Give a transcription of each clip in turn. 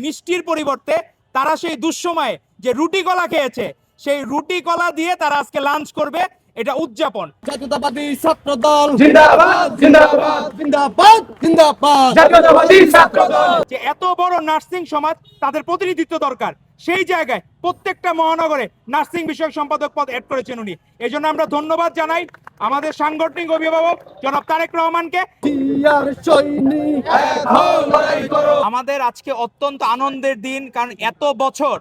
মিষ্টির পরিবর্তে তারা সেই দুঃসময়ে যে রুটি কলা খেয়েছে সেই রুটি কলা দিয়ে তারা আজকে লাঞ্চ করবে, এটা উদযাপন। জাতীয়তাবাদী ছাত্র দল জিন্দাবাদ জিন্দাবাদ জিন্দাবাদ জিন্দাবাদ জাতীয়তাবাদী ছাত্র দল। যে এত বড় নার্সিং সমাজ, তাদের প্রতিনিধিত্ব দরকার। সেই জায়গায় প্রত্যেকটা মহানগরে নার্সিং বিষয়ক সম্পাদক পদ অ্যাড করেছেন উনি। এই জন্য আমরা ধন্যবাদ জানাই আমাদের সাংগঠনিক অভিভাবক জনাব তারেক রহমানকে। আমাদের আজকে অত্যন্ত আনন্দের দিন, কারণ এত বছর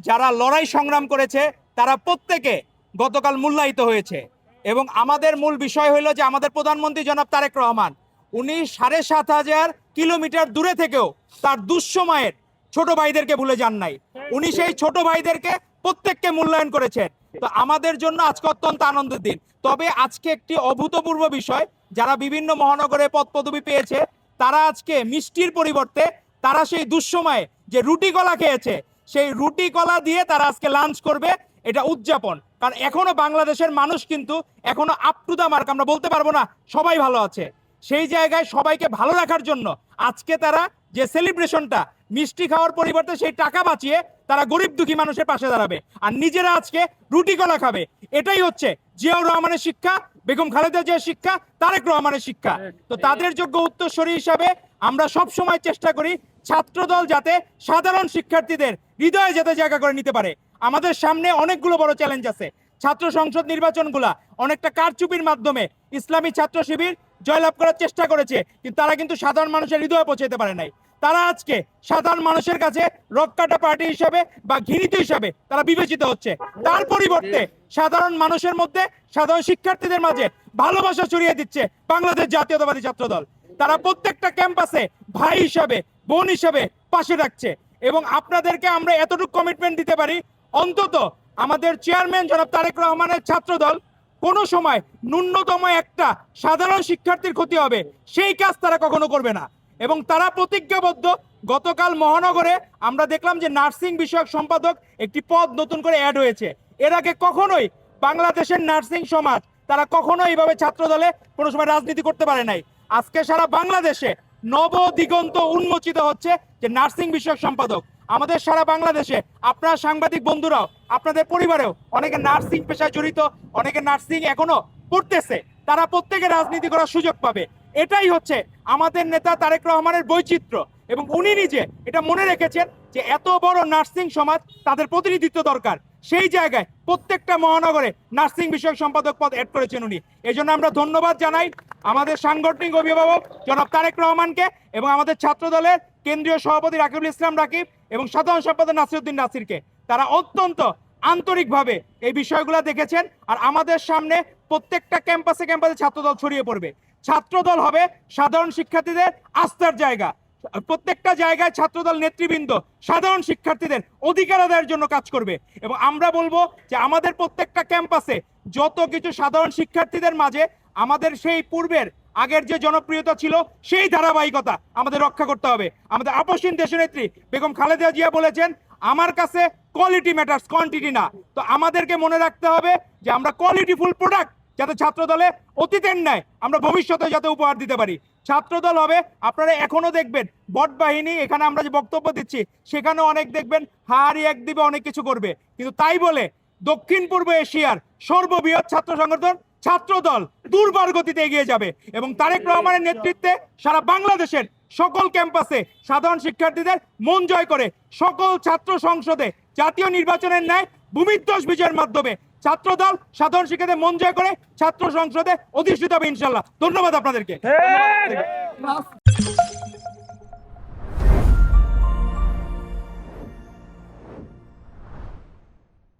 যারা লড়াই সংগ্রাম করেছে তারা প্রত্যেকে গতকাল মূল্যায়িত হয়েছে। এবং আমাদের মূল বিষয় হলো যে আমাদের প্রধানমন্ত্রী জনাব তারেক রহমান উনি ৭,৫০০ কিলোমিটার দূরে থেকেও তার দুঃসময়ের ছোট ভাইদেরকে ভুলে যান নাই। উনি সেই ছোট ভাইদেরকে প্রত্যেককে মূল্যায়ন করেছেন। তো আমাদের জন্য আজকে অত্যন্ত আনন্দের দিন। তবে আজকে একটি অভূতপূর্ব বিষয়, যারা বিভিন্ন মহানগরে পদ পদবি পেয়েছে তারা আজকে মিষ্টির পরিবর্তে তারা সেই দুঃসময়ে যে রুটি কলা খেয়েছে সেই রুটি কলা দিয়ে তারা আজকে লাঞ্চ করবে, এটা উদযাপন। কারণ এখনো বাংলাদেশের মানুষ কিন্তু এখনো আপ টু দা মার্ক, আমরা বলতে পারবো না সবাই ভালো আছে। সেই জায়গায় সবাইকে ভালো রাখার জন্য আজকে তারা যে সেলিব্রেশনটা, মিষ্টি খাওয়ার পরিবর্তে সেই টাকা বাঁচিয়ে তারা গরিব দুঃখী মানুষের পাশে দাঁড়াবে আর নিজেরা আজকে রুটি কলা খাবে। এটাই হচ্ছে জিয়াউর রহমানের শিক্ষা, বেগম খালেদা জিয়ার শিক্ষা, তারেক রহমানের শিক্ষা। তো তাদের যোগ্য উত্তরসূরি হিসাবে আমরা সব সময় চেষ্টা করি ছাত্রদল যাতে সাধারণ শিক্ষার্থীদের হৃদয়ে যাতে জায়গা করে নিতে পারে। আমাদের সামনে অনেকগুলো বড় চ্যালেঞ্জ আছে। ছাত্র সংসদ নির্বাচনগুলা অনেকটা কারচুপির মাধ্যমে ইসলামী ছাত্র শিবির জয়লাভ করার চেষ্টা করেছে, কিন্তু তারা কিন্তু সাধারণ মানুষের হৃদয়ে পৌঁছাতে পারে নাই। তারা আজকে সাধারণ মানুষের কাছে রক্কাটা পার্টি হিসাবে বা ঘৃণিত হিসাবে তারা বিবেচিত হচ্ছে। তার পরিবর্তে সাধারণ মানুষের মধ্যে, সাধারণ শিক্ষার্থীদের মাঝে ভালোবাসা ছড়িয়ে দিচ্ছে বাংলাদেশ জাতীয়তাবাদী ছাত্র দল। তারা প্রত্যেকটা ক্যাম্পাসে ভাই হিসাবে, বোন হিসাবে পাশে রাখছে। এবং আপনাদেরকে আমরা এতটুকু কমিটমেন্ট দিতে পারি, অন্তত আমাদের চেয়ারম্যান জনাব তারেক রহমানের ছাত্রদল কোনো সময় ন্যূনতম একটা সাধারণ শিক্ষার্থীর ক্ষতি হবে সেই কাজ তারা কখনো করবে না। এবং তারা প্রতিজ্ঞাবদ্ধ। গতকাল মহানগরে আমরা দেখলাম যে নার্সিং বিষয়ক সম্পাদক একটি পদ নতুন করে অ্যাড হয়েছে। এর আগে কখনোই বাংলাদেশের নার্সিং সমাজ তারা কখনো এইভাবে ছাত্রদলে কোনো সময় রাজনীতি করতে পারে নাই। আজকে সারা বাংলাদেশে নব দিগন্ত উন্মোচিত হচ্ছে যে নার্সিং বিষয়ক সম্পাদক। আমাদের সারা বাংলাদেশে আপনার সাংবাদিক বন্ধুরাও, আপনাদের পরিবারেও অনেকে নার্সিং পেশায় জড়িত, অনেকে নার্সিং এখনো পড়তেছে, তারা প্রত্যেকে রাজনীতি করার সুযোগ পাবে। এটাই হচ্ছে আমাদের নেতা তারেক রহমানের বৈচিত্র্য। এবং উনি নিজে এটা মনে রেখেছেন যে এত বড় নার্সিং সমাজ, তাদের প্রতিনিধিত্ব দরকার। সেই জায়গায় প্রত্যেকটা মহানগরে নার্সিং বিষয়ক সম্পাদক পদ অ্যাড করেছেন উনি। এই জন্য আমরা ধন্যবাদ জানাই আমাদের সাংগঠনিক অভিভাবক জনাব তারেক রহমানকে এবং আমাদের ছাত্র দলের কেন্দ্রীয় সভাপতি রাকিবুল ইসলাম রাকিব এবং সাধারণ সম্পাদক নাসিরউদ্দিন নাসিরকে। তারা অত্যন্ত আন্তরিকভাবে এই বিষয়গুলো দেখেছেন। আর আমাদের সামনে প্রত্যেকটা ক্যাম্পাসে ক্যাম্পাসে ছাত্রদল ছড়িয়ে পড়বে। ছাত্রদল হবে সাধারণ শিক্ষার্থীদের আস্থার জায়গা। প্রত্যেকটা জায়গায় ছাত্রদল নেতৃবৃন্দ সাধারণ শিক্ষার্থীদের অধিকার আদায়ের জন্য কাজ করবে। এবং আমরা বলবো যে আমাদের প্রত্যেকটা ক্যাম্পাসে যত কিছু সাধারণ শিক্ষার্থীদের মাঝে আমাদের সেই পূর্বের আগের যে জনপ্রিয়তা ছিল সেই ধারাবাহিকতা আমাদের রক্ষা করতে হবে। আমাদের আপসহীন দেশনেত্রী বেগম খালেদা জিয়া বলেছেন, আমার কাছে কোয়ালিটি ম্যাটার্স, কোয়ান্টিটি না। তো আমাদেরকে মনে রাখতে হবে যে আমরা কোয়ালিটিফুল প্রোডাক্ট যাতে ছাত্রদলে অতীতের ন্যায় আমরা ভবিষ্যতে যাতে উপহার দিতে পারি। ছাত্রদল হবে, আপনারা এখনো দেখবেন বট বাহিনী, এখানে আমরা যে বক্তব্য দিচ্ছি সেখানেও অনেক দেখবেন হারি এক দিবে অনেক কিছু করবে, কিন্তু তাই বলে দক্ষিণ পূর্ব এশিয়ার সর্ববৃহৎ ছাত্র সংগঠন ছাত্রদল দুর্বার গতিতে এগিয়ে যাবে। এবং তারেক রহমানের নেতৃত্বে সারা বাংলাদেশের সকল ক্যাম্পাসে সাধারণ শিক্ষার্থীদের মন জয় করে সকল ছাত্র সংসদে জাতীয় নির্বাচনের ন্যায় ভূমিধ্বস বিজয়ের মাধ্যমে ছাত্রদল সাধারণ শিক্ষার্থীদের মন জয় করে ছাত্র সংসদে অধিষ্ঠিত হবে ইনশাল্লাহ। ধন্যবাদ আপনাদেরকে।